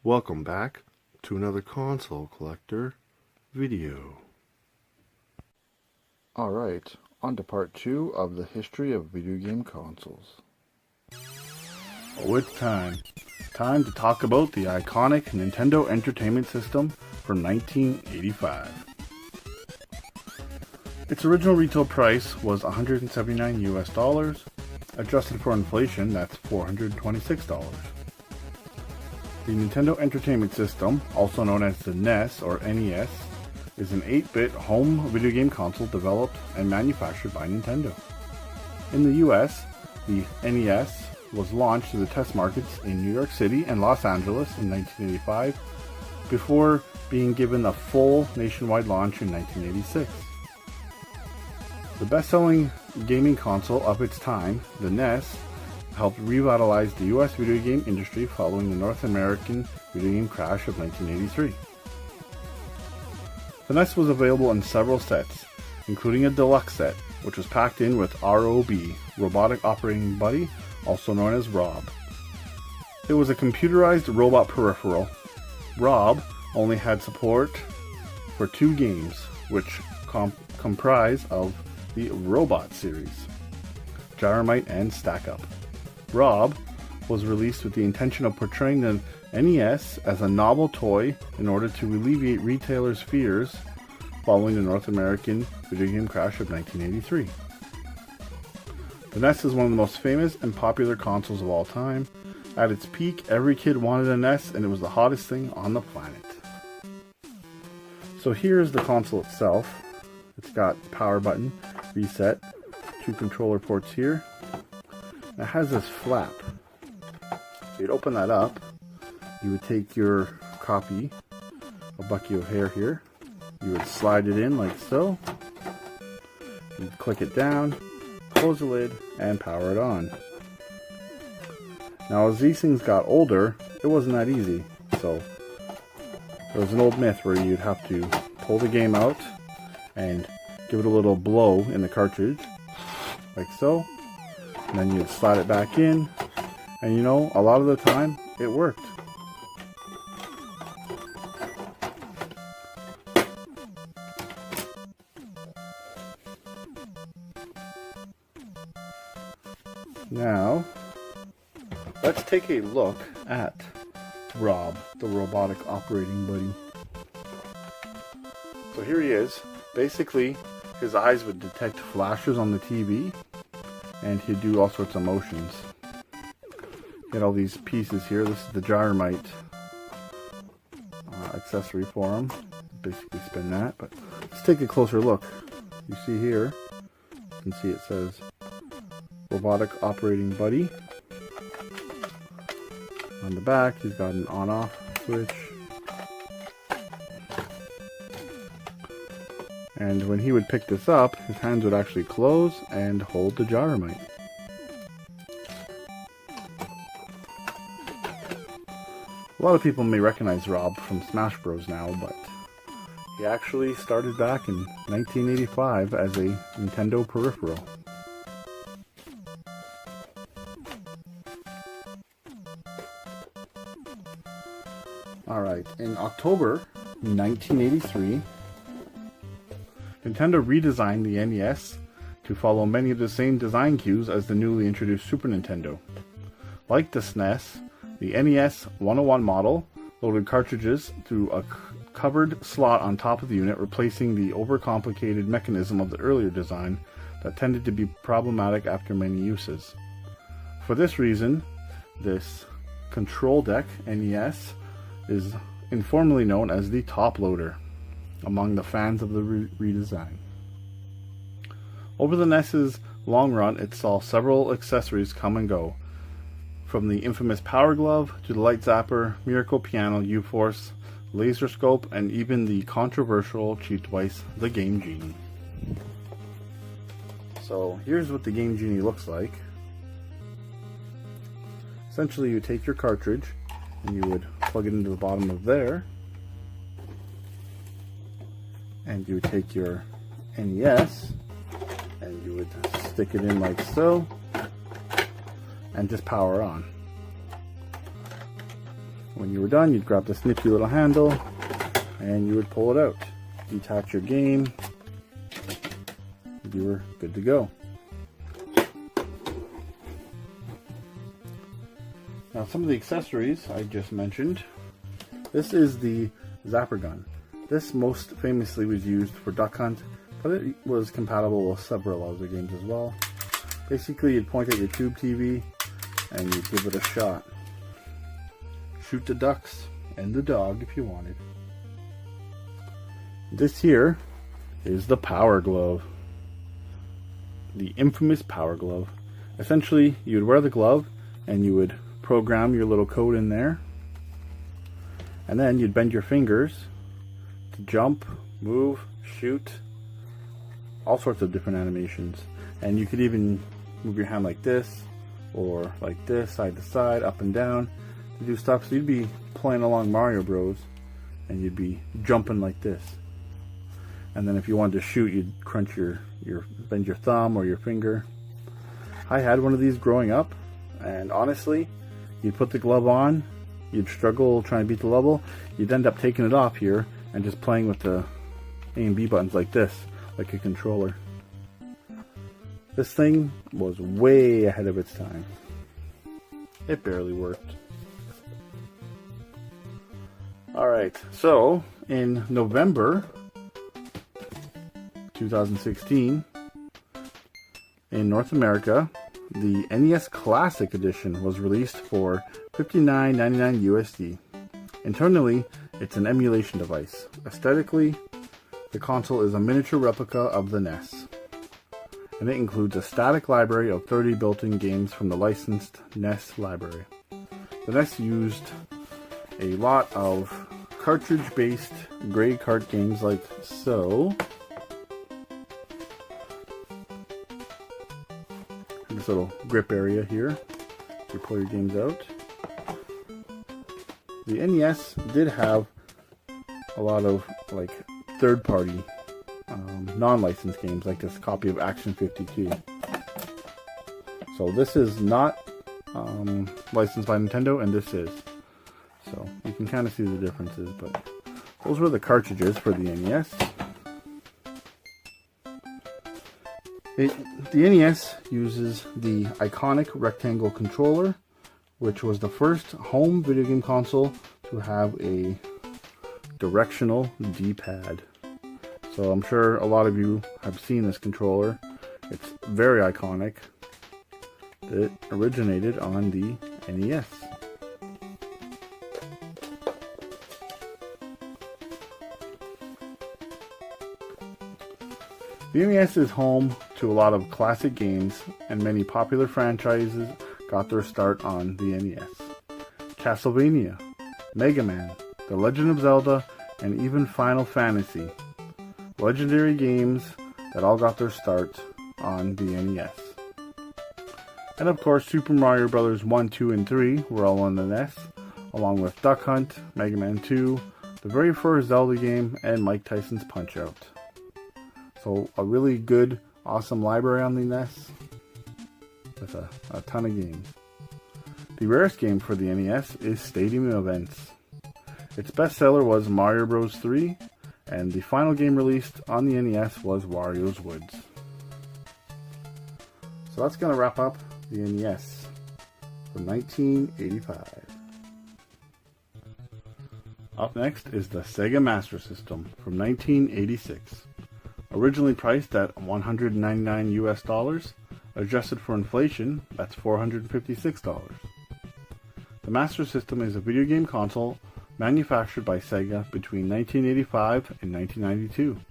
Welcome back to another console collector video. Alright, on to part 2 of the history of video game consoles. Oh, it's time. Time to talk about the iconic Nintendo Entertainment System from 1985. Its original retail price was $179 US. Adjusted for inflation, that's $426. The Nintendo Entertainment System, also known as the NES or NES, is an 8-bit home video game console developed and manufactured by Nintendo. In the US, the NES was launched to the test markets in New York City and Los Angeles in 1985, before being given a full nationwide launch in 1986. The best-selling gaming console of its time, the NES, helped revitalize the US video game industry following the North American video game crash of 1983. The NES was available in several sets, including a deluxe set, which was packed in with ROB, Robotic Operating Buddy, also known as ROB. It was a computerized robot peripheral. ROB only had support for 2 games, which comprise of the Robot series, Gyromite and Stack Up. ROB was released with the intention of portraying the NES as a novel toy in order to alleviate retailers' fears following the North American video game crash of 1983. The NES is one of the most famous and popular consoles of all time. At its peak, every kid wanted a NES, and it was the hottest thing on the planet. So here's the console itself. It's got power button, reset, 2 controller ports here. It has this flap. So you'd open that up, you would take your copy of Bucky O'Hare here, you would slide it in like so, you'd click it down, close the lid, and power it on. Now as these things got older, it wasn't that easy, so there was an old myth where you'd have to pull the game out and give it a little blow in the cartridge, like so. And then you'd slide it back in, and you know, a lot of the time, it worked. Now, let's take a look at Rob, the Robotic Operating Buddy. So here he is. Basically, his eyes would detect flashes on the TV, and he'd do all sorts of motions. Get all these pieces here. This is the Gyromite accessory for him. Basically spin that, but let's take a closer look. You see here, you can see it says Robotic Operating Buddy. On the back, he's got an on-off switch. And when he would pick this up, his hands would actually close and hold the Gyromite. A lot of people may recognize Rob from Smash Bros. Now, but he actually started back in 1985 as a Nintendo peripheral. Alright, in October 1983, Nintendo redesigned the NES to follow many of the same design cues as the newly introduced Super Nintendo. Like the SNES, the NES 101 model loaded cartridges through a covered slot on top of the unit, replacing the overcomplicated mechanism of the earlier design that tended to be problematic after many uses. For this reason, this control deck NES is informally known as the top loader among the fans of the redesign. Over the NES's long run, it saw several accessories come and go, from the infamous Power Glove to the Light Zapper, Miracle Piano, U-Force, Laser Scope, and even the controversial cheap device, the Game Genie. So here's what the Game Genie looks like. Essentially, you take your cartridge and you would plug it into the bottom of there, and you would take your NES and you would stick it in like so and just power on. When you were done, you'd grab this nifty little handle and you would pull it out. Detach your game. You were good to go. Now some of the accessories I just mentioned. This is the zapper gun. This most famously was used for Duck Hunt, but it was compatible with several other games as well. Basically, you'd point at your tube TV and you'd give it a shot. Shoot the ducks and the dog if you wanted. This here is the Power Glove. The infamous Power Glove. Essentially, you would wear the glove and you would program your little code in there. And then you'd bend your fingers to jump, move, shoot, all sorts of different animations. And you could even move your hand like this, or like this, side to side, up and down, to do stuff. So you'd be playing along Mario Bros. And you'd be jumping like this. And then if you wanted to shoot, you'd crunch bend your thumb or your finger. I had one of these growing up, and honestly, you'd put the glove on, you'd struggle trying to beat the level, you'd end up taking it off here and just playing with the A and B buttons like this, like a controller. This thing was way ahead of its time. It barely worked. Alright, so in November 2016, in North America, the NES Classic Edition was released for $59.99 USD. Internally, it's an emulation device. Aesthetically, the console is a miniature replica of the NES. And it includes a static library of 30 built-in games from the licensed NES library. The NES used a lot of cartridge-based gray cart games like so. This little grip area here. You pull your games out. The NES did have a lot of like third-party non-licensed games, like this copy of Action 52. So this is not licensed by Nintendo, and this is. So you can kind of see the differences, but those were the cartridges for the NES. The NES uses the iconic rectangle controller, which was the first home video game console to have a directional D-pad. So I'm sure a lot of you have seen this controller. It's very iconic. It originated on the NES. The NES is home to a lot of classic games, and many popular franchises got their start on the NES. Castlevania, Mega Man, The Legend of Zelda, and even Final Fantasy. Legendary games that all got their start on the NES. And of course, Super Mario Bros. 1, 2, and 3 were all on the NES, along with Duck Hunt, Mega Man 2, the very first Zelda game, and Mike Tyson's Punch-Out! So a really good, awesome library on the NES with a ton of games. The rarest game for the NES is Stadium Events. Its bestseller was Mario Bros. 3, and the final game released on the NES was Wario's Woods. So that's going to wrap up the NES from 1985. Up next is the Sega Master System from 1986. Originally priced at $199 US, adjusted for inflation, that's $456. The Master System is a video game console manufactured by Sega between 1985 and 1992.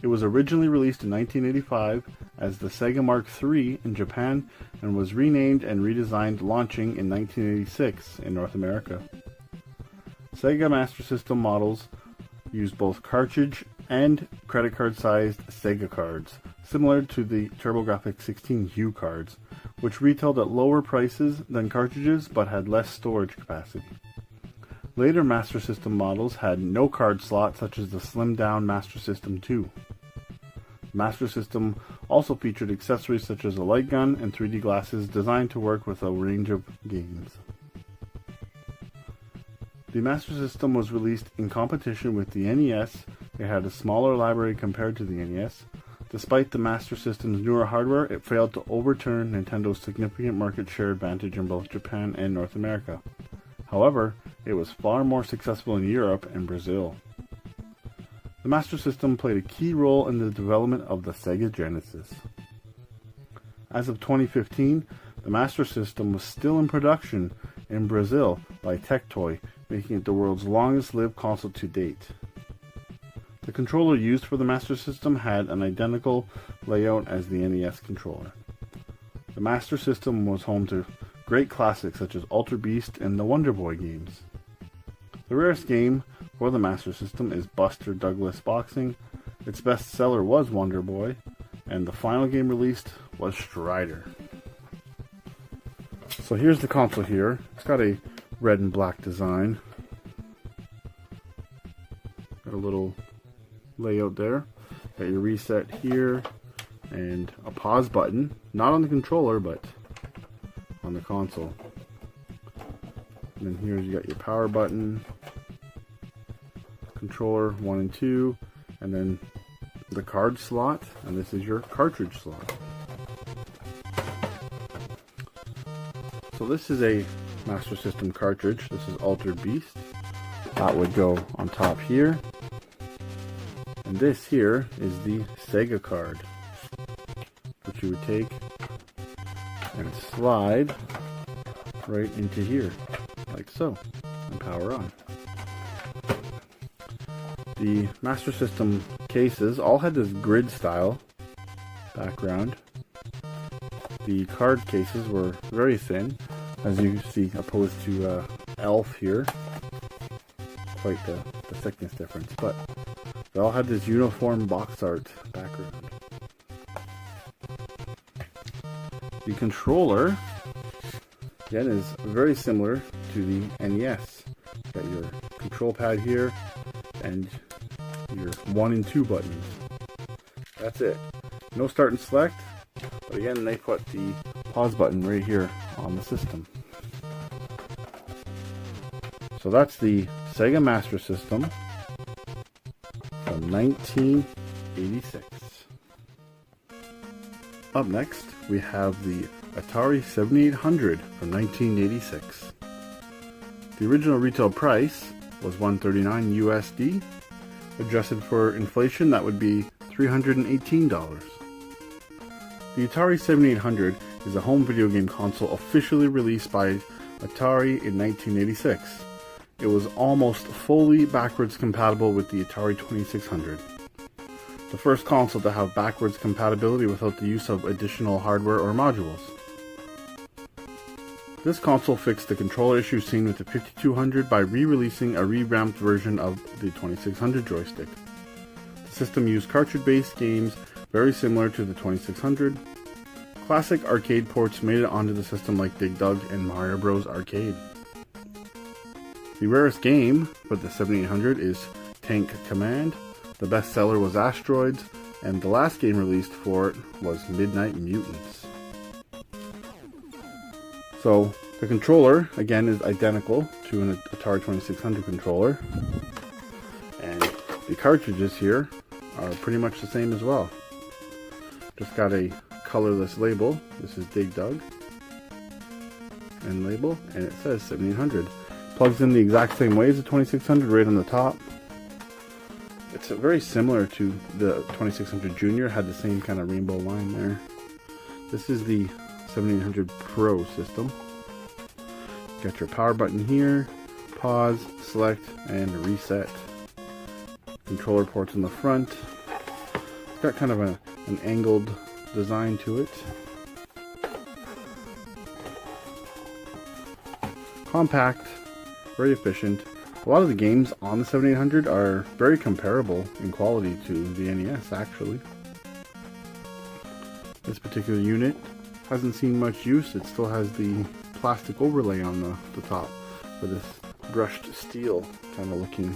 It was originally released in 1985 as the Sega Mark III in Japan and was renamed and redesigned launching in 1986 in North America. Sega Master System models used both cartridge and credit card sized Sega cards, similar to the TurboGrafx-16 cards, which retailed at lower prices than cartridges but had less storage capacity. Later Master System models had no card slot, such as the slimmed down Master System 2. Master System also featured accessories such as a light gun and 3D glasses designed to work with a range of games. The Master System was released in competition with the NES. It had a smaller library compared to the NES. Despite the Master System's newer hardware, it failed to overturn Nintendo's significant market share advantage in both Japan and North America. However, it was far more successful in Europe and Brazil. The Master System played a key role in the development of the Sega Genesis. As of 2015, the Master System was still in production in Brazil by Tectoy, making it the world's longest-lived console to date. The controller used for the Master System had an identical layout as the NES controller. The Master System was home to great classics such as Altered Beast and the Wonder Boy games. The rarest game for the Master System is Buster Douglas Boxing. Its best seller was Wonder Boy, and the final game released was Strider. So here's the console here. It's got a red and black design. Got a little layout there. Got your reset here and a pause button, not on the controller but on the console. And then here you got your power button, controller 1 and 2, and then the card slot, and this is your cartridge slot. So this is a Master System cartridge. This is Altered Beast. That would go on top here. And this here is the Sega card, which you would take and slide right into here, like so, and power on. The Master System cases all had this grid style background. The card cases were very thin, as you see, opposed to Elf here. Quite the thickness difference, but they all had this uniform box art background. The controller, again, is very similar to the NES. Got your control pad here and your 1 and 2 buttons. That's it. No start and select, but again, they put the pause button right here on the system. So that's the Sega Master System from 1986. Up next, we have the Atari 7800 from 1986. The original retail price was $139 USD. Adjusted for inflation, that would be $318. The Atari 7800 is a home video game console officially released by Atari in 1986. It was almost fully backwards compatible with the Atari 2600. The first console to have backwards compatibility without the use of additional hardware or modules. This console fixed the controller issue seen with the 5200 by re-releasing a revamped version of the 2600 joystick. The system used cartridge-based games very similar to the 2600. Classic arcade ports made it onto the system like Dig Dug and Mario Bros. Arcade. The rarest game for the 7800 is Tank Command. The best seller was Asteroids, and the last game released for it was Midnight Mutants. So the controller, again, is identical to an Atari 2600 controller, and the cartridges here are pretty much the same as well. Just got a colorless label. This is Dig Dug, and label, and it says 7800. Plugs in the exact same way as the 2600 right on the top. It's very similar to the 2600 Junior, had the same kind of rainbow line there. This is the 7800 Pro system. Got your power button here, pause, select, and reset. Controller ports in the front. It's got kind of an angled design to it. Compact, very efficient. A lot of the games on the 7800 are very comparable in quality to the NES, actually. This particular unit hasn't seen much use. It still has the plastic overlay on the top for this brushed steel kind of looking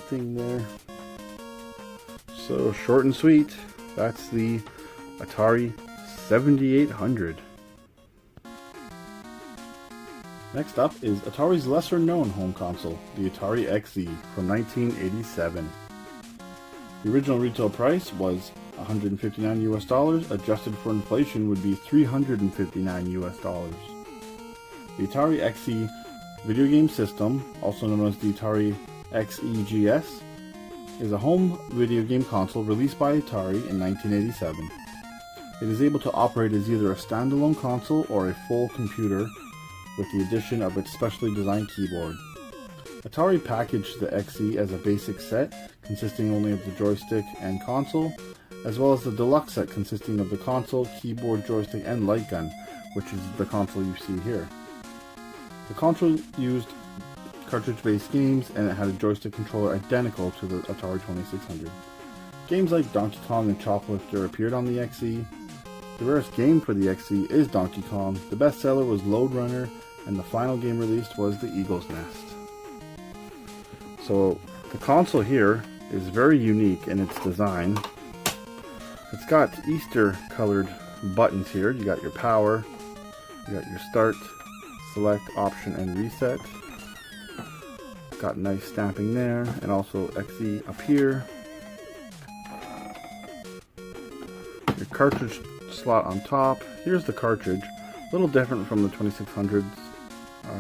thing there. So short and sweet, that's the Atari 7800. Next up is Atari's lesser known home console, the Atari XE from 1987. The original retail price was $159 US, adjusted for inflation would be $359 US. The Atari XE video game system, also known as the Atari XEGS, is a home video game console released by Atari in 1987. It is able to operate as either a standalone console or a full computer with the addition of its specially designed keyboard. Atari packaged the XE as a basic set consisting only of the joystick and console, as well as the deluxe set consisting of the console, keyboard, joystick, and light gun, which is the console you see here. The console used cartridge-based games, and it had a joystick controller identical to the Atari 2600. Games like Donkey Kong and Choplifter appeared on the XE. The rarest game for the XE is Donkey Kong, the best seller was Lode Runner, and the final game released was the Eagle's Nest. So the console here is very unique in its design. It's got Easter colored buttons here. You got your power, you got your start, select, option, and reset. Got nice stamping there, and also XE up here. Your cartridge slot on top. Here's the cartridge, a little different from the 2600s.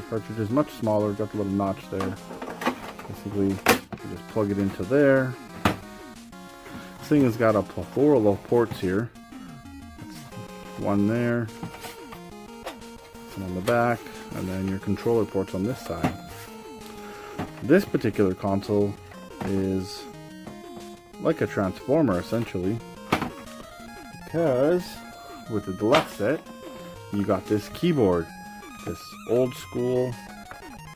Cartridge is much smaller, got the little notch there. Basically, you just plug it into there. This thing has got a plethora of ports here. One there, one on the back, and then your controller ports on this side. This particular console is like a transformer essentially, because with the deluxe set you got this keyboard, this old school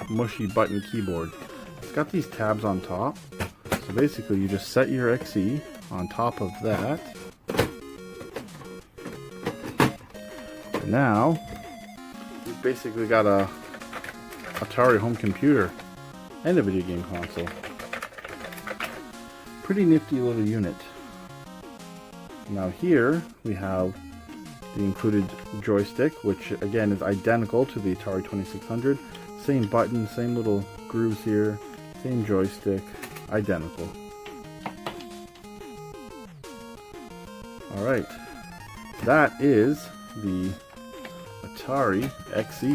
mushy button keyboard. It's got these tabs on top, so basically you just set your XE on top of that, and now you've basically got a Atari home computer and a video game console. Pretty nifty little unit. Now here we have the included joystick, which again is identical to the Atari 2600. Same button, same little grooves here, same joystick, identical. Alright, that is the Atari XE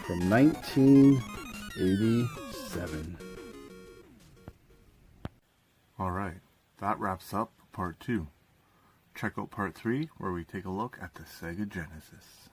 from 1987. Alright, that wraps up part 2. Check out part 3 where we take a look at the Sega Genesis.